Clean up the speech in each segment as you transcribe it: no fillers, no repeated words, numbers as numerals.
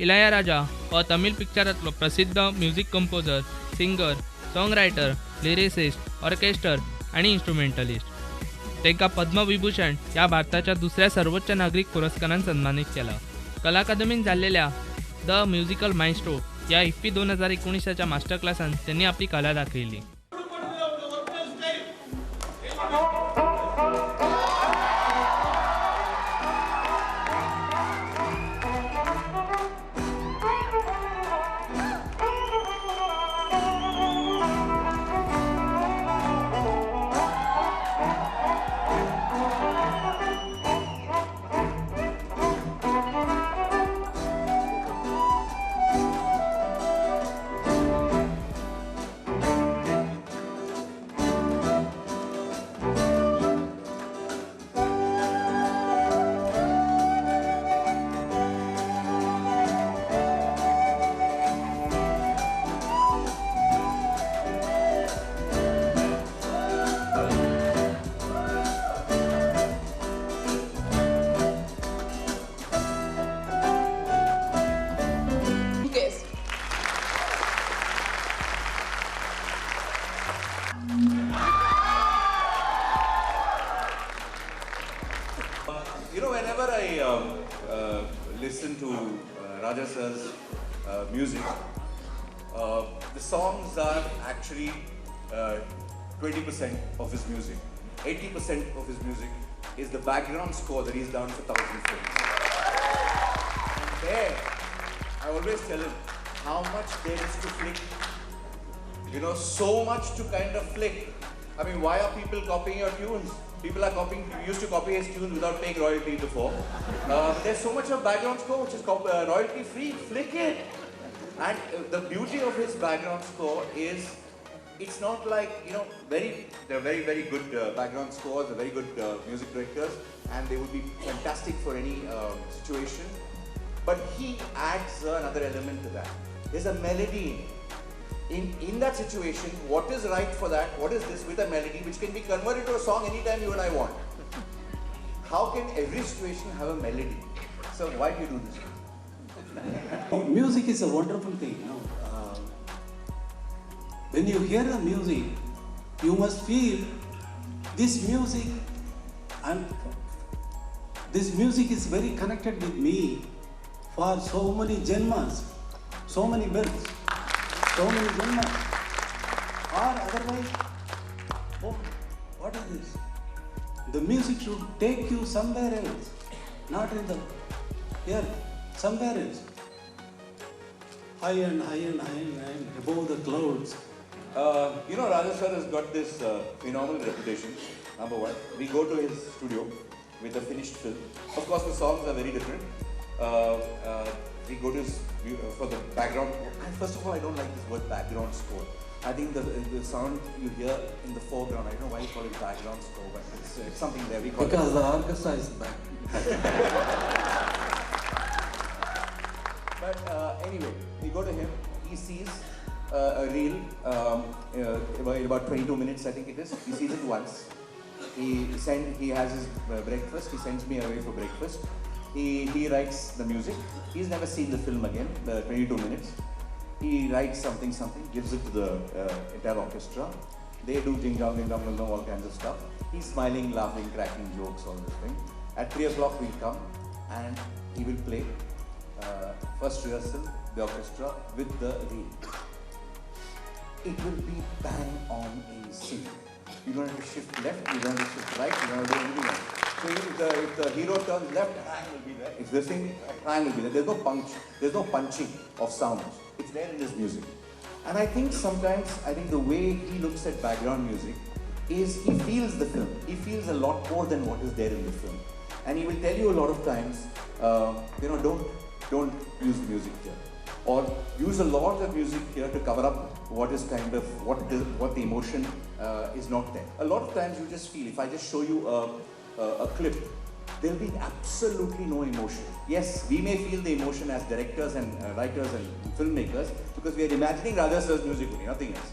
इलयाराजा हो तमिळ पिक्चरांतलो प्रसिद्ध music composer, singer, song writer, lyricist, orchestra आणि इन्स्ट्रुमेंटलिस्ट. तांकां पद्मविभूषण ह्या भारताच्या दुसऱ्या सर्वोच्च नागरिक पुरस्कारान सन्मानित केला. कला अकादमीन जाल्लेल्या द म्युझिकल मायस्ट्रो या IFFI 2019च्या मास्टर क्लासान त्यांनी आपली कला दाखयली. Whenever I listen to Raja sir's music, the songs are actually 20% of his music. 80% of his music is the background score that he's done for 1,000 films. And there, I always tell him how much there is to flick. So much to kind of flick. I mean, why are people copying your tunes? People are used to copy his tunes without paying royalty before. There's so much of background score which is royalty free. Flick it. And the beauty of his background score is, it's not like, they're very, very good background scores, they're very good music directors, and they would be fantastic for any situation. But he adds another element to that. There's a melody in it. In that situation, what is right for that? What is this with a melody which can be converted to a song anytime you and I want? How can every situation have a melody? So why do you do this? Music is a wonderful thing. When you hear the music, you must feel this music, and this music is very connected with me for so many janmas, so many births. So many janmas. Or otherwise, oh, what is this? The music should take you somewhere else, not in the here, somewhere else. High and high and high and high above the clouds. Raja sir has got this phenomenal reputation. Number one, we go to his studio with a finished film. Of course, the songs are very different. We go to his, for the background. First of all, I don't like this word background score. I think the sound you hear in the foreground, I don't know why you call it background score, but it's something there. We call because the orchestra is back. But anyway, we go to him. He sees a reel, about 22 minutes, I think it is. He sees it once. He has his breakfast. He sends me away for breakfast. He writes the music. He's never seen the film again, the 22 minutes. He writes something, gives it to the entire orchestra. They do ding dong, all kinds of stuff. He's smiling, laughing, cracking jokes, all this thing. At 3 o'clock we'll come and he will play first rehearsal, the orchestra with the reel. It will be bang on in sync. You don't have to shift left, you don't have to shift right, you don't have to do anything else. So if the hero turns left, triangle will be there. If this thing, triangle will be there. There's no punching of sounds. It's there in his music. And I think sometimes, the way he looks at background music is he feels the film. He feels a lot more than what is there in the film. And he will tell you a lot of times, don't use music here. Or use a lot of music here to cover up what is what the emotion is not there. A lot of times you just feel, if I just show you a clip, there'll be absolutely no emotion. Yes, we may feel the emotion as directors and writers and filmmakers because we are imagining Raja sir's music only, nothing else.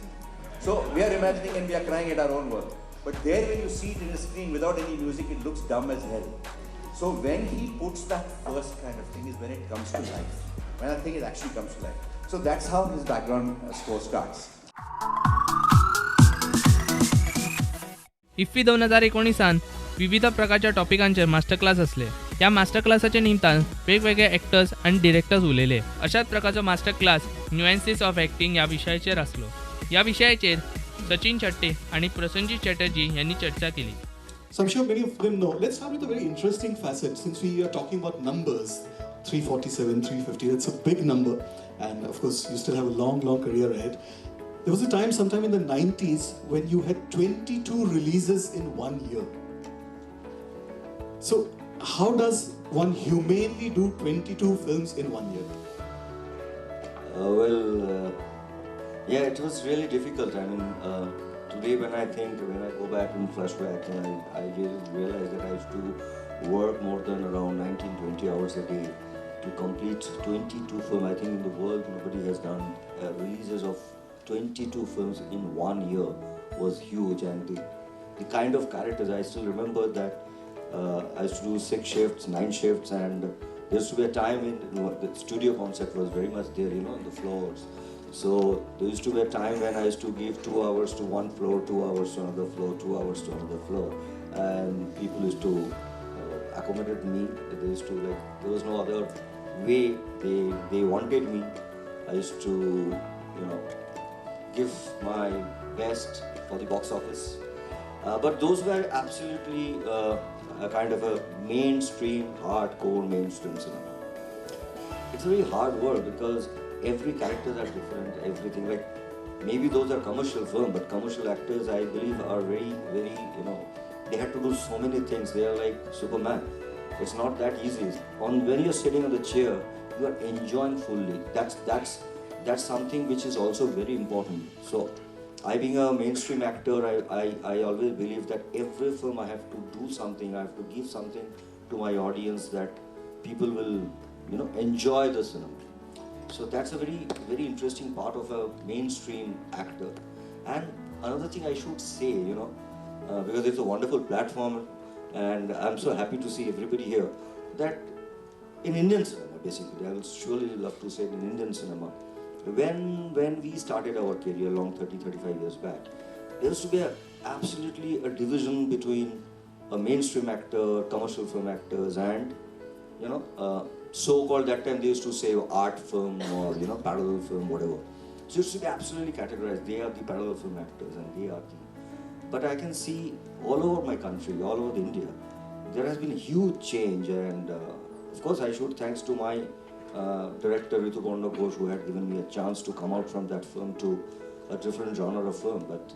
So we are imagining and we are crying at our own work. But there when you see it in a screen without any music, it looks dumb as hell. So when he puts that first kind of thing is when it comes to life. when I think it actually comes to life. So that's how his background score starts. IFFI 2019 विविध प्रकारच्या टॉपिकांचे master class असले. या master क्लासाच्या निमतान वेगवेगळे actors आणि directors उलयले. अशाच प्रकारचो मास्टर क्लास न्यूएन्सीस ऑफ ॲक्टिंग या विषयाचेर आसलो. या विषयाचेर सचिन चट्टे आणि प्रसंजित चॅटर्जी यांनी चर्चा केली. So I'm sure many of them know. Let's start with a very interesting facet since we are talking about numbers. 347, 350, that's a big number. And of course, you still have a long, long career ahead. There was a time, sometime in the 90s, when you had 22 releases in 1 year. So, how does one humanely do 22 films in 1 year? Yeah, it was really difficult. I mean, today when I go back and flashback, I really realize that I used to work more than around 19-20 hours a day to complete 22 films. I think in the world nobody has done releases of 22 films in 1 year was huge. And the kind of characters, I still remember that I used to do 6 shifts, 9 shifts, and there used to be a time when the studio concept was very much there, on the floors. So there used to be a time when I used to give 2 hours to one floor, 2 hours to another floor, 2 hours to another floor, and people used to accommodate me. They used to there was no other way. They wanted me. I used to, give my best for the box office. But those were absolutely a kind of a mainstream, hardcore mainstream cinema. It's a very hard work because every characters are different, everything. Maybe those are commercial films, but commercial actors, I believe, are very, very, they have to do so many things. They are like Superman. It's not that easy. When you're sitting on the chair, you are enjoying fully. That's something which is also very important. So, I being a mainstream actor, I always believe that every film I have to do something, I have to give something to my audience that people will, enjoy the cinema. So that's a very, very interesting part of a mainstream actor. And another thing I should say, because it's a wonderful platform, and I'm so happy to see everybody here, that in Indian cinema, basically, I will surely love to say in Indian cinema, when we started our career long 30-35 years back, there used to be absolutely a division between a mainstream actor, commercial film actors, and so-called that time they used to say art film or parallel film, whatever. So it used to be absolutely categorized. They are the parallel film actors and they are the. But I can see all over my country, all over India, there has been a huge change, and of course I should thanks to my director Ritu Ponda Ghosh, who had given me a chance to come out from that film to a different genre of film. But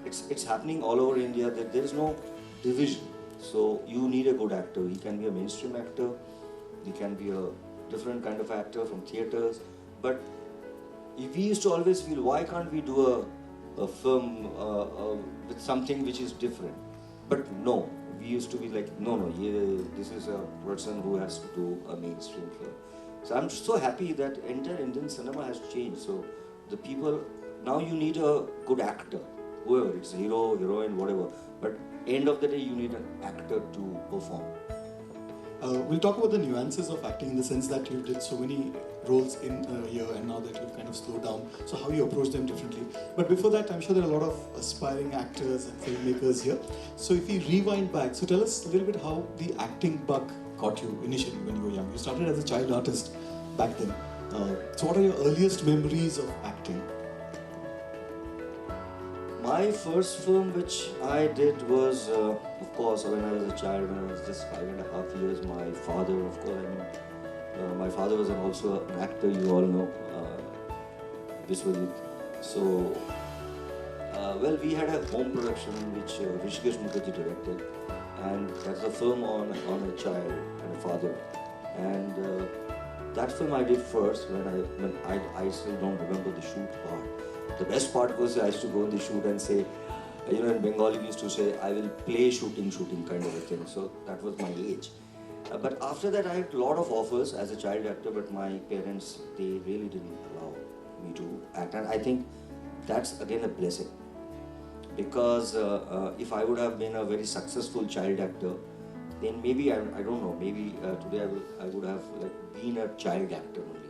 it's happening all over India that there is no division. So you need a good actor. He can be a mainstream actor, he can be a different kind of actor from theatres. But we used to always feel, why can't we do a film with something which is different? But no, we used to be like, no, this is a person who has to do a mainstream film. So I'm so happy that entire Indian cinema has changed. So the people, now you need a good actor, whoever, it's a hero, heroine, whatever. But end of the day, you need an actor to perform. We'll talk about the nuances of acting in the sense that you did so many roles in a year and now that you've kind of slowed down, so how you approach them differently. But before that, I'm sure there are a lot of aspiring actors and filmmakers here. So if we rewind back, so tell us a little bit how the acting bug got you initially when you were young. You started as a child artist back then. So what are your earliest memories of acting? My first film which I did was, of course, when I was a child, when I was just 5.5 years, my father, of course, my father was also an actor, you all know, Viswajit. So, we had a home production which Rishikesh Mukherjee directed, and that's a film on a child and a father. And that film I did first when I still don't remember the shoot part. The best part was I used to go in the shoot and say, in Bengali we used to say, I will play shooting kind of a thing. So that was my age. But after that I had a lot of offers as a child actor, but my parents, they really didn't allow me to act. And I think that's again a blessing. Because if I would have been a very successful child actor, then maybe I don't know, maybe today I would have like been a child actor only.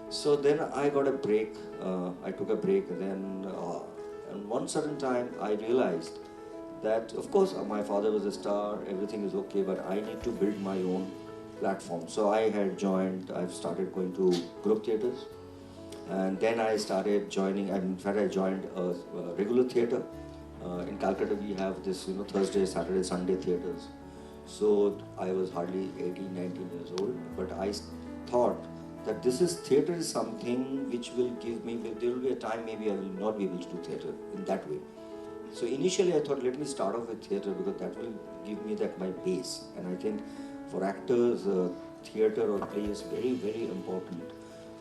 So then I got a break. I took a break. Then, and one certain time, I realized that, of course, my father was a star. Everything is okay, but I need to build my own platform. So I've started going to group theatres, and then I started joining. And in fact, I joined a regular theatre. In Calcutta, we have this, Thursday, Saturday, Sunday theatres. So I was hardly 18, 19 years old, but I thought that theatre is something which will give me, there will be a time maybe I will not be able to do theatre in that way. So initially I thought, let me start off with theatre because that will give me my base. And I think for actors, theatre or play is very, very important.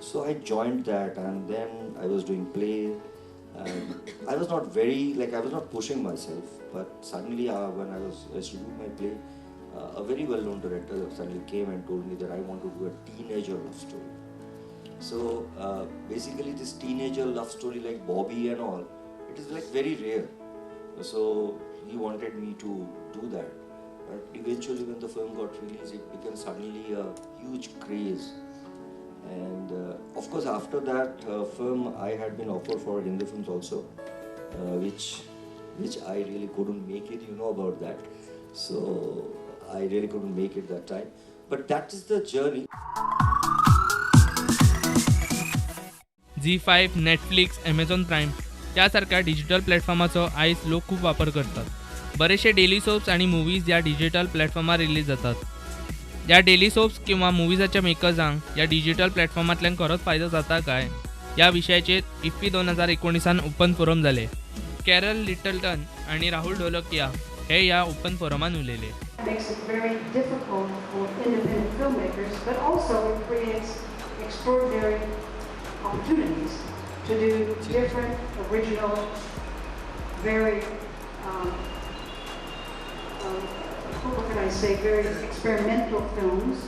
So I joined that, and then I was doing play. And I was not I was not pushing myself, but suddenly when I used to do my play, a very well-known director suddenly came and told me that I want to do a teenager love story. So basically this teenager love story like Bobby and all, it is like very rare. So he wanted me to do that. But eventually when the film got released, it became suddenly a huge craze. And of course after that film, I had been offered for Hindi films also, which I really couldn't make it, you know about that. So I really couldn't make it that time. But that is the journey. Z5, Netflix, Amazon prime यासारख्या digital प्लॅटफॉर्माचो आयज लोक खूप वापर करतात. बरेचसे daily soaps आणि movies या digital प्लॅटफॉर्मार release जातात. या डेली सोप्स किंवा मुव्हीजाच्या मेकर्सांक या डिजिटल प्लॅटफॉर्मांतल्यान खरोच फायदो जाता काय या विशयाचेर IFFI 2019 ओपन फोरम जाले. कॅरल लिटलटन आणि राहुल ढोलकिया हे या ओपन फोरमान उलयले. Makes it very difficult for independent filmmakers, but also it creates extraordinary opportunities to do different, original, very, what can I say, very experimental films.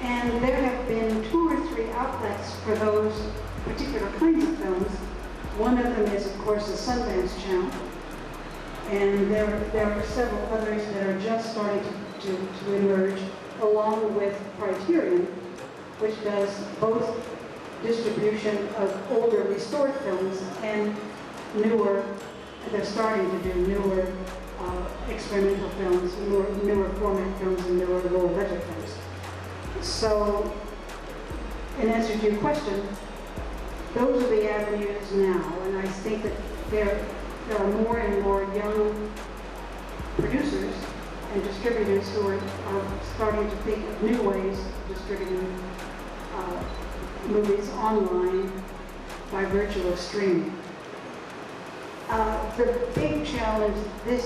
And there have been 2 or 3 outlets for those particular kinds of films. One of them is, of course, the Sundance Channel. And there are several others that are just starting to emerge, along with Criterion, which does both distribution of older restored films and newer, they're starting to do newer experimental films, newer format films, and newer lower budget films. So, in answer to your question, those are the avenues now, and I think that there are more and more young producers and distributors who are starting to think of new ways of distributing movies online by virtue of streaming. The big challenge this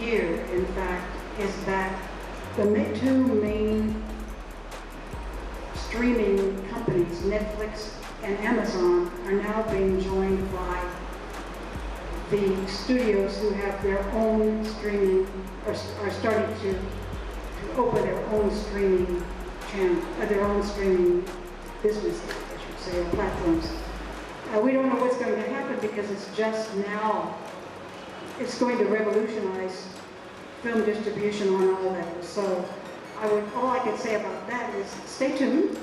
year, in fact, is that the 2 main streaming companies, Netflix and Amazon, are now being joined by the studios who have their own streaming, or are starting to open their own streaming channel, their own streaming businesses, I should say, or platforms. We don't know what's going to happen because it's just now, it's going to revolutionize film distribution on all levels. So all I can say about that is stay tuned.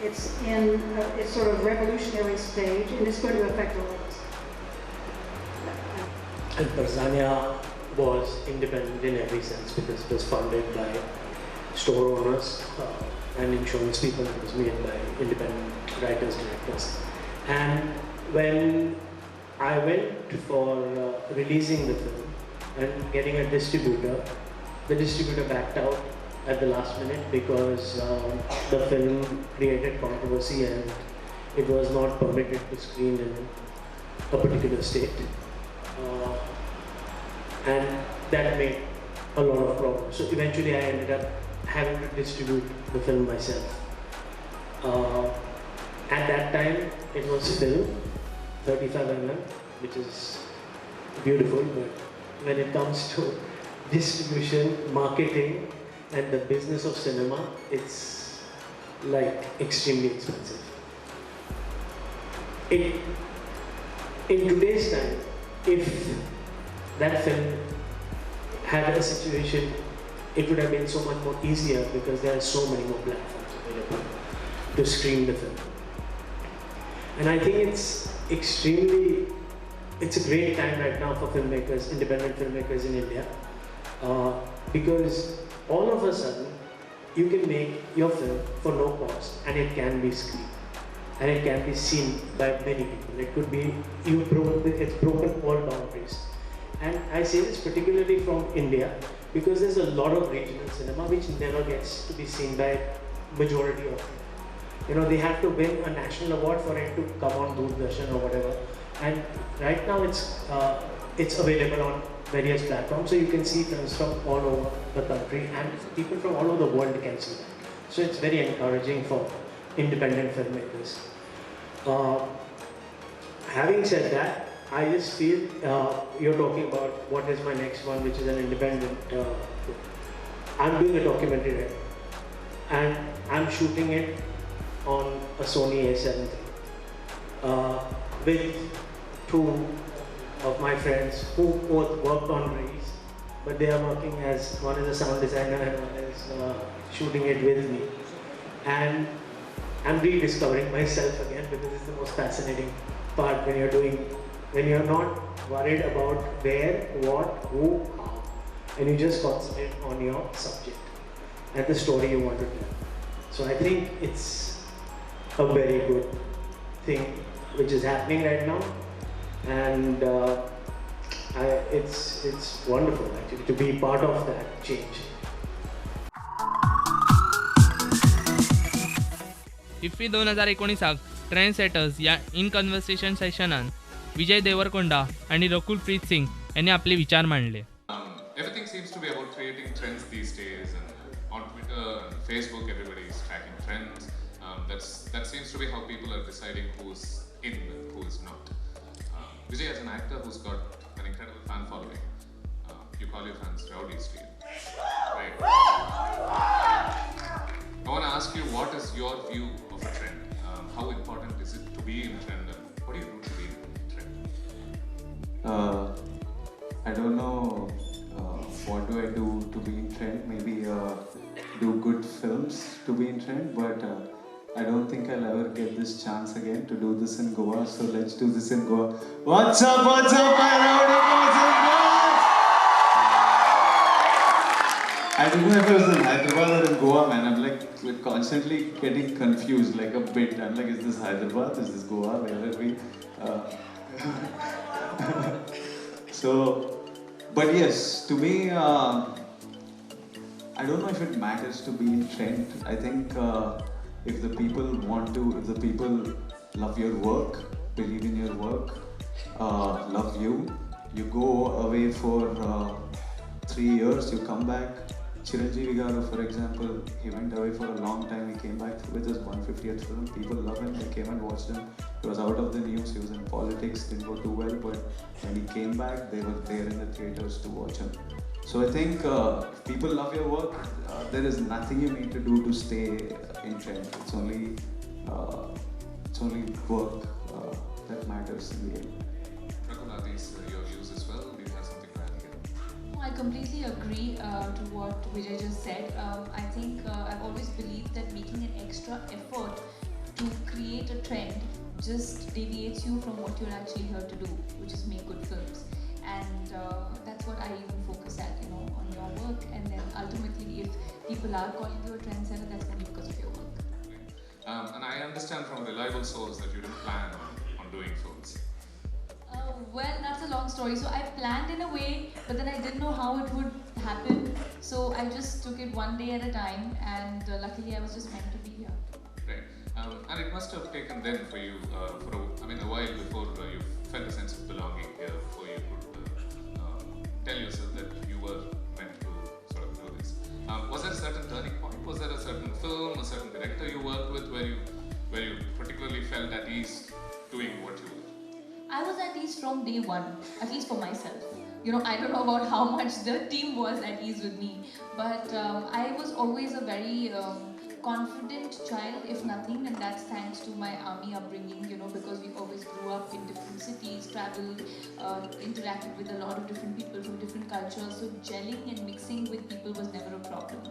It's in a sort of revolutionary stage, and it's going to affect all of us. And Barzania was independent in every sense because it was funded by store owners and insurance people. It was made by independent writers, directors. And when I went for releasing the film and getting a distributor, the distributor backed out at the last minute because the film created controversy and it was not permitted to screen in a particular state. And that made a lot of problems. So eventually I ended up having to distribute the film myself. At that time it was film, 35mm, which is beautiful, but when it comes to distribution, marketing and the business of cinema, it's like extremely expensive. In today's time, if that film had a situation it would have been so much more easier because there are so many more platforms available to stream the film. And I think it's a great time right now for filmmakers, independent filmmakers in India, because all of a sudden you can make your film for no cost and it can be screened and it can be seen by many people. It could be, it's broken all boundaries. And I say this particularly from India because there's a lot of regional cinema which never gets to be seen by majority of people. You know, they have to win a national award for it to come on Doordarshan or whatever. And right now it's available on various platforms, so you can see films from all over the country and people from all over the world can see that. So it's very encouraging for independent filmmakers. Having said that, I just feel you're talking about what is my next one, which is an independent. I'm doing a documentary right now, and I'm shooting it on a Sony A7 with two of my friends who both worked on Race, but they are working as, one is a sound designer and one is shooting it with me. And I'm rediscovering myself again because it's the most fascinating part when you're not worried about where, what, who, how, and you just concentrate on your subject and the story you want to tell. So I think it's a very good thing which is happening right now, and it's wonderful actually to be part of that change. IFFI 2019 trend setters या in conversation सेशनात Vijay Deverakonda आणि रकुल प्रीत सिंग यांनी आपले विचार मांडले. Everything seems to be about creating trends these days, and on Twitter and Facebook, everybody is tracking trends. That seems to be how people are deciding who's in and who is not. Vijay, as an actor who's got an incredible fan following, you call your fans rowdies to you, right? I want to ask you, what is your view of a trend? How important is it to be in trend, and what do you do to be in trend? I don't know what do I do to be in trend. Maybe do good films to be in trend, but I don't think I'll ever get this chance again to do this in Goa. So let's do this in Goa. What's up, my rowdy boys and girls? I don't know if it was in Hyderabad or in Goa, man. I'm like constantly getting confused, like a bit. I'm like, is this Hyderabad? Is this Goa? Where are we? So, but yes, to me, I don't know if it matters to be in trend. I think if the people want to, if the people love your work, believe in your work, love you, you go away for 3 years, you come back. Chiranjeevi Garu, for example, he went away for a long time. He came back with his 150th film. People love him. They came and watched him. He was out of the news. He was in politics. Didn't go too well. But when he came back, they were there in the theaters to watch him. So I think if people love your work, there is nothing you need to do to stay in trend. It's only work that matters in the end. Rakul, are these your views as well? Do you have something to add here? I completely agree to what Vijay just said. I think I've always believed that making an extra effort to create a trend just deviates you from what you're actually here to do, which is make good films. And that's what I even focus at, on your work. And then ultimately, if people are calling you a trendsetter, that's only because of your work. And I understand from a reliable source that you didn't plan on doing films. Well, that's a long story. So I planned in a way, but then I didn't know how it would happen. So I just took it one day at a time, and luckily I was just meant to be here. Right. And it must have taken then for you, a while before you felt a sense of belonging here, before you could tell yourself that you were meant to sort of do this. Was there a certain turning point? Was there a certain film, a certain director you worked with where you particularly felt at ease doing what you were? I was at ease from day one, at least for myself. I don't know about how much the team was at ease with me, but I was always a very confident child, if nothing, and that's thanks to my army upbringing, because we always grew up in different cities, traveled, interacted with a lot of different people from different cultures, so gelling and mixing with people was never a problem.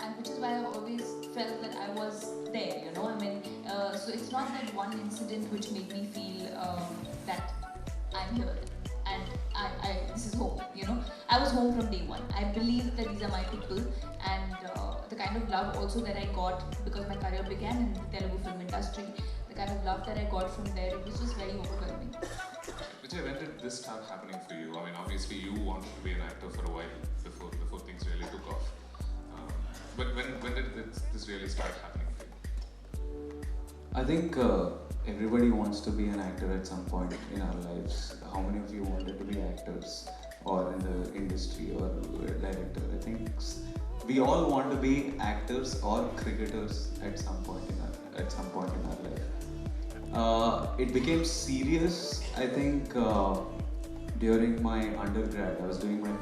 And which is why I've always felt that I was there, so it's not that one incident which made me feel that I'm here and this is home, I was home from day one. I believe that these are my people, and the kind of love also that I got, because my career began in the Telugu film industry, the kind of love that I got from there, it was just very overwhelming. Vijay, when did this start happening for you? I mean, obviously you wanted to be an actor for a while before things really took off. But when did this really start happening for you? I think everybody wants to be an actor at some point in our lives. How many of you wanted to be actors or in the industry or director? I think we all want to be actors or cricketers at some point in our life. It became serious, I think, during my undergrad. I was doing my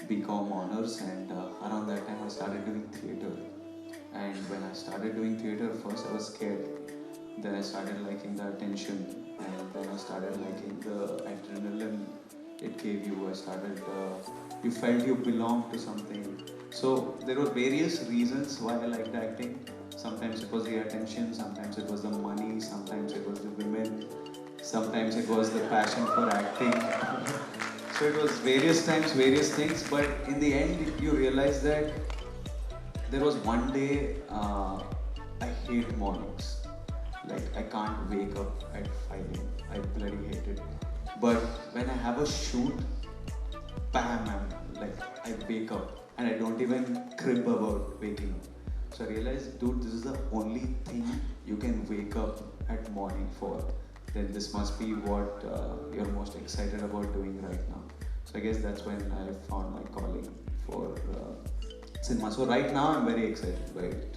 BCom honors, and around that time I started doing theatre. And when I started doing theatre, first I was scared. Then I started liking the attention, and then I started liking the adrenaline it gave you. You felt you belonged to something. So there were various reasons why I liked acting. Sometimes it was the attention, sometimes it was the money, sometimes it was the women, sometimes it was the passion for acting. So it was various times, various things, but in the end you realize that there was one day I hate mornings. Like, I can't wake up at 5 a.m. I bloody hate it. But when I have a shoot, bam, I wake up and I don't even crib about waking up. So I realized, dude, this is the only thing you can wake up at morning for. Then this must be what you're most excited about doing right now. So I guess that's when I found my calling for cinema. So right now I'm very excited by it.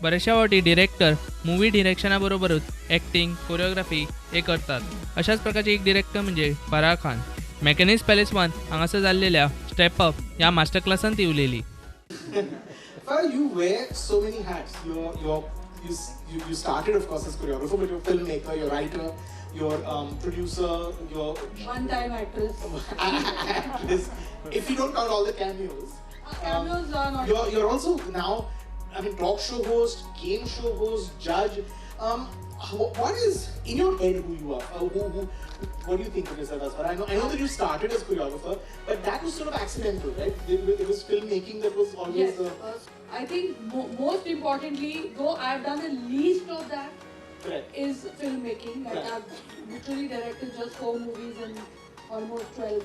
बऱ्याचशा वाटी director movie डिरेक्शनाबरोबरच acting choreography हे करतात. अशाच प्रकारचे एक director म्हणजे Farah Khan. Mechanics palace 1 हांगासर जाल्लेल्या step up ह्या master क्लासान ती उलयली. Farah, you wear so many hats. You started, of course, as choreographer, but you're a filmmaker, you're a writer, you're producer, you're One-time actress. actress. If you don't count all the cameos, Cameos are not. you're also now, talk show host, game show host, judge. What is in your head who you are? What do you think of yourself as far? I know that you started as choreographer, but that was sort of accidental, right? It was filmmaking that was always. Yes, I think most importantly, though I've done the least of that, Correct. is filmmaking. Like Correct. I've literally directed just 4 movies in almost 12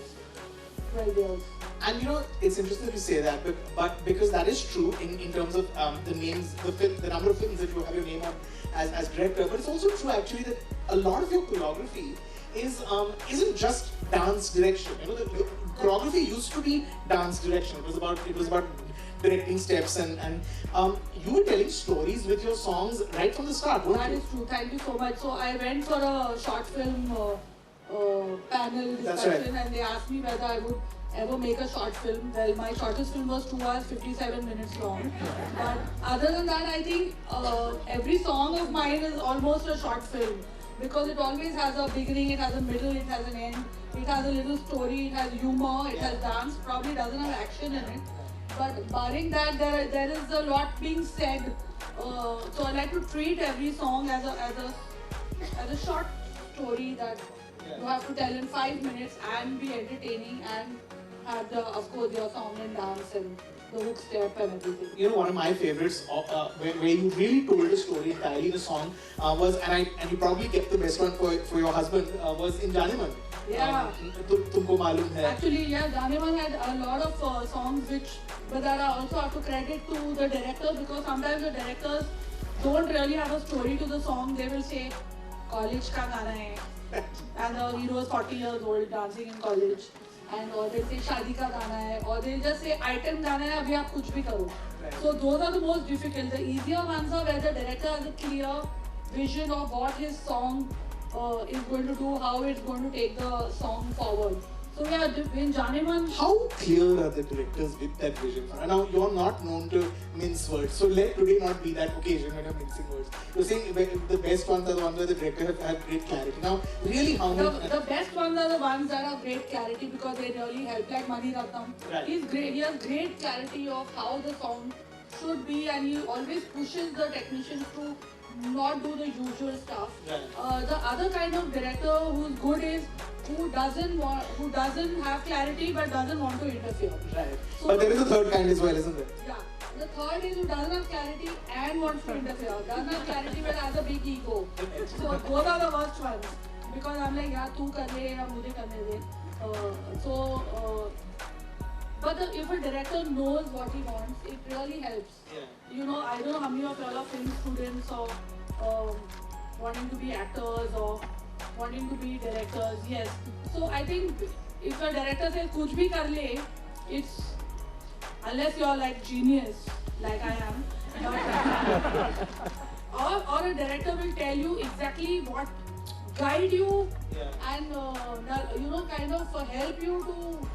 years. And it's interesting that you say that, but because that is true in terms of the names, the number of films that you have your name on as director, but it's also true actually that a lot of your choreography isn't just dance direction. The choreography used to be dance direction. It was about directing steps and you were telling stories with your songs right from the start, weren't That you? is true. Thank you so much. So I went for a short film panel That's discussion, right. and they asked me whether I would ever make a short film. Well, my shortest film was 2 hours 57 minutes long. But other than that, I think every song of mine is almost a short film, because it always has a beginning, it has a middle, it has an end, it has a little story, it has humor, it has dance, probably doesn't have action in it. But barring that, there is a lot being said. So I like to treat every song as a short story that you have to tell in 5 minutes and be entertaining and have of course your song and dance and the hook step and everything. One of my favorites where you really told a story entirely in a song was, and you probably kept the best one for your husband, was in Janeman. Yeah. Tumko Malum Hai. Actually, yeah, Janeman had a lot of songs but that I also have to credit to the directors, because sometimes the directors don't really have a story to the song. They will say, college ka gana hai, and the hero is 40 years old dancing in college. Or they'll say शादी का गाना है, or they'll just say item गाना है, अभी आप कुछ भी करो. So those are the most difficult. The easier ones are where the director has a clear vision of what his song is going to do, how it's going to take the song forward. So yeah, when Janeman. How clear are the directors with that vision? And now you're not known to mince words, so let today not be that occasion when you're mincing words. You're saying the best ones are the ones where the director have great clarity. Now, really, how many? The best ones are the ones that have great clarity because they really help. Like Mani Ratnam, Right. he's great. He has great clarity of how the song should be, and he always pushes the technicians to not do the usual stuff. Right. The other kind of director who's good is who doesn't have clarity but doesn't want to interfere. Right. So But there is a third kind as well, isn't there? Yeah. The third is who doesn't have clarity and wants to interfere. Doesn't have clarity but has a big ego. So both are the worst ones. Because I'm like, yeah, tu kar le ya mujhe karne de. But if a director knows what he wants, it really helps. Yeah. You know, I don't know how many of y'all are film students or wanting to be actors or wanting to be directors. Yes. So I think if a director says kuch bhi kar le, it's unless you're like genius, like I am. Or a director will tell you exactly what guide you and kind of help you to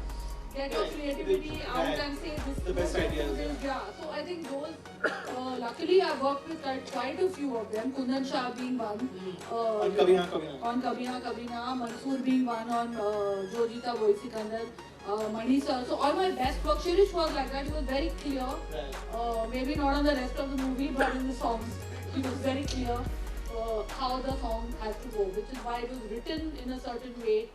get your creativity out and say this is the best ideas. Yeah, so I think those, luckily I've worked with quite a few of them, Kundan Shah being one, On Kabhi Na Kabhi Na. on Kabhi Na Kabhi Na, Mansoor being one on Jo Jeeta Wohi Sikandar, Mani sir. So all my best work, Shirish was like that, he was very clear, maybe not on the rest of the movie but in the songs, he was very clear how the song has to go, which is why it was written in a certain way.